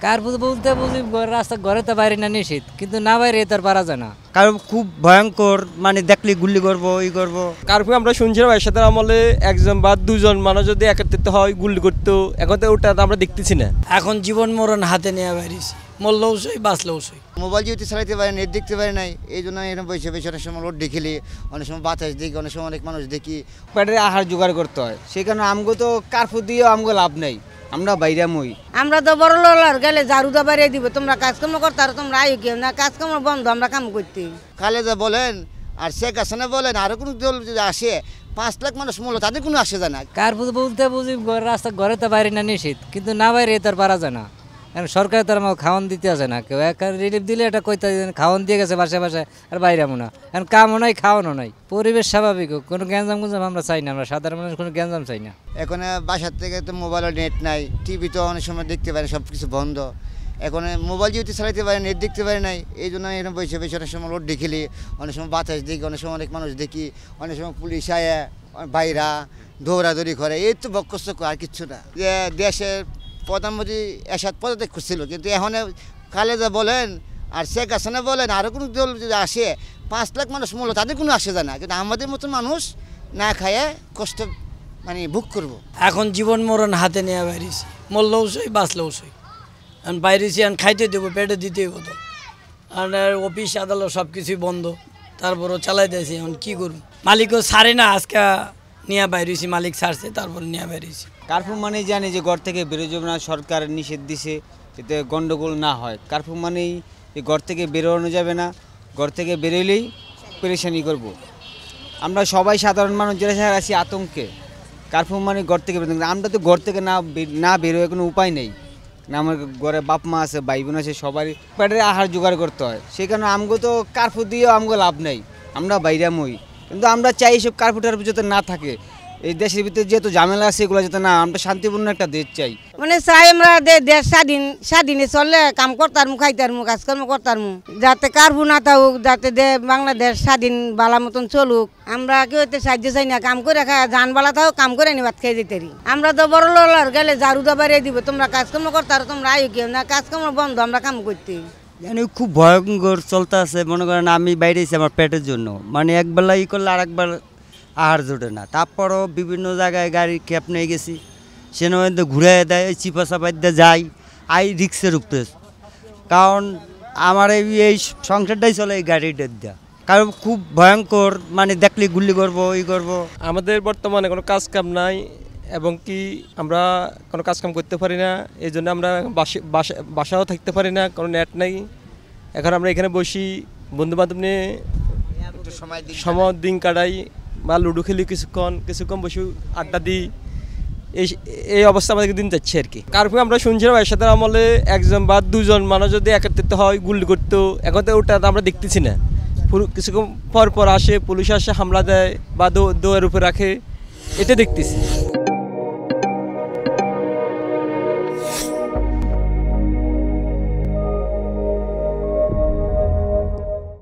কার্পু বলতে বুঝি রাস্তা ঘরে তো বাইরে না নিষেধ, কিন্তু না বাইরে তার পারা যায় না। কারণ খুব ভয়ঙ্কর, মানে দেখলে গুলি করবো করবো। কার্ফিউ আমরা শুনছিলাম এরশাদের আমলে একজন বা দুজন মানুষ যদি একত্রিত হয় গুলি করতো, এখন তো ওটা আমরা দেখতেছি না। এখন জীবন মরণ হাতে নেওয়া বাইরেছি, মরলেও সই বাঁচলেও সই। মোবাইল যেহেতু চালাইতে পারে, নেট দেখতে পারে নাই, এই জন্য এরকম বসে বসে অনেক সময় রোড দেখি, অনেক সময় বাতাস দেখি, অনেক সময় অনেক মানুষ দেখি। পেটের আহার জোগাড় করতে হয়, সেই কারণে আমগো তো কার্ফু দিয়ে আমগো লাভ নেই, আমরা বাইরে মই। আমরা তো বড় লোলার গেলে ঝাড়ুদা বাড়িয়ে দিব, তোমরা কাজকর্ম করতে আর তোমরা আয়ো কেউ না, কাজকর্ম বন্ধ, আমরা কাম করতে। খালেদা বলেন আর শেখ হাসিনা বলেন, আরো কোনো দল যদি আসে 5 লাখ মানুষ মূল্য, তাদের কোনো আসে যায় না। কার্পু বলতে বুঝি রাস্তা ঘরে তো বাইরে না নিষেধ, কিন্তু না বাইরে তার পারা যায় না। কারণ সরকার তার আমাকে খাওয়ান দিতে আসে না, কেউ এক রিলিফ দিলে এটা কইতে খাওয়ান দিয়ে গেছে বাসায় বাসায়, আর বাইরে এমন না। এখন কামও নাই খাওয়ানো নাই, পরিবেশ স্বাভাবিক, কোনো গ্যাঞ্জাম গুঞ্জাম আমরা চাই না, আমরা সাধারণ মানুষ কোনো গ্যাঞ্জাম চাই না। এখন বাসার থেকে তো মোবাইলে নেট নাই, টিভি তো অনেক সময় দেখতে পারে, সব কিছু বন্ধ। এখন মোবাইল যেহেতু চালাইতে পারে, নেট দেখতে পারে নাই, এই জন্য এরকম বসে বসে অনেক সময় রোড দেখিলি, অনেক সময় বাতাস দেখি, অনেক সময় অনেক মানুষ দেখি, অনেক সময় পুলিশ আয় বাইরা দৌড়াদৌড়ি করে, এই তো বকস্ত আর কিচ্ছু না। যে দেশের প্রধানমন্ত্রী এরশাদ পদত্যাগ করছিল, কিন্তু এখন খালেদা বলেন আর শেখ হাসিনা বলেন, আরও কোনো দল যদি আসে 5 লাখ মানুষ মূল্য, তাদের কোনো আসে যায় না। কিন্তু আমাদের মতন মানুষ না খায় কষ্ট মানে ভোগ করবো। এখন জীবন মরণ হাতে নেওয়া বাইরেছি, মরলেও সই বাঁচলেও সই। এখন বাইরেছি, এখন খাইতে দেবো, পেটে দিতেই হতো। আর অফিস আদালত সব কিছুই বন্ধ, তারপরও চালাই দিয়েছি। এখন কী করব, মালিকও ছাড়ে না, আজকে নিয়ে বাইরেছি, মালিক ছাড়ছে তারপর নিয়ে বাইরেছি। কার্ফু মানেই জানি যে ঘর থেকে বেরো যাবে না, সরকার নিষেধ দিছে যাতে গন্ডগোল না হয়। কার্ফু মানেই যে ঘর থেকে বেরোনো যাবে না, ঘর থেকে বেরোলেই পেরেশানি করব। আমরা সবাই সাধারণ মানুষ যারা আছি আতঙ্কে, কার্ফু মানে ঘর থেকে বেরোতে, আমরা তো ঘর থেকে না বেরোয় কোনো উপায় নেই না। আমার ঘরে বাপ মা আছে, ভাই বোন আছে, সবারই পেটের আহার জোগাড় করতে হয়, সেই কারণে আমগো তো কার্ফু দিয়েও আমগো লাভ নেই, আমরা বাইরে মই। কিন্তু আমরা চাই এইসব কার্ফু টার্ফু যাতে না থাকে, এই দেশের ভিতরে যেহেতু ঝামেলা আছে এগুলো যাতে না, আমরা শান্তিপূর্ণ একটা দেশ চাই। মানে চাই আমরা দেশ স্বাধীনে চললে কাম করতারমু, খাইতারমু, কাজকর্ম করতারমু, যাতে কার্ফু না থাকুক, যাতে বাংলাদেশ স্বাধীন বালা মতন চলুক। আমরা কেউ এতে সাহায্য চাই না, কাম করে খায় জান বালা থাকুক, কাম করে নি ভাত খেয়ে যেতে। আমরা তো বড় লোলার গেলে ঝাড়ুদা বাড়িয়ে দিব, তোমরা কাজকর্ম করতে আর তোমরা আয়ো কেউ না, কাজকর্ম বন্ধ, আমরা কাম করতে। জানি খুব ভয়ঙ্কর চলতে আছে, মনে করেন আমি বাইরেছি আমার পেটের জন্য, মানে একবেলা করলে আর একবার আহার জোটে না। তারপরও বিভিন্ন জায়গায় গাড়ি ক্যাব নিয়ে গেছি, সে মধ্যে ঘুরে দেয়, চিপা চাপাই দিয়ে যাই, রিক্সের উপরে। কারণ আমার এই সংসারটাই চলে এই গাড়িটার দেওয়া, কারণ খুব ভয়ঙ্কর, মানে দেখলে গুলি করবো করবো। আমাদের বর্তমানে কোনো কাজ কাম নাই, এবং কি আমরা কোনো কাজ কাম করতে পারি না, এই জন্য আমরা বাসাও থাকতে পারি না, কোনো নেট নেই। এখন আমরা এখানে বসি, বন্ধুবান্ধব নিয়ে সময় দিন কাটাই, বা লুডো খেলি, কিছুক্ষণ বসে আড্ডা দিই, এই অবস্থা আমাদের দিন যাচ্ছে আর কি। কার্ফিউ আমরা শুনছিলাম এরশাদের আমলে একজন বা দুজন মানুষ যদি একত্রিত হয় গুলি করতো, এখন তো ওটা আমরা দেখতেছি না। কিছুক্ষণ পর আসে পুলিশ, আসে হামলা দেয় বা দৌড়ের উপরে রাখে, এটা দেখতেছি।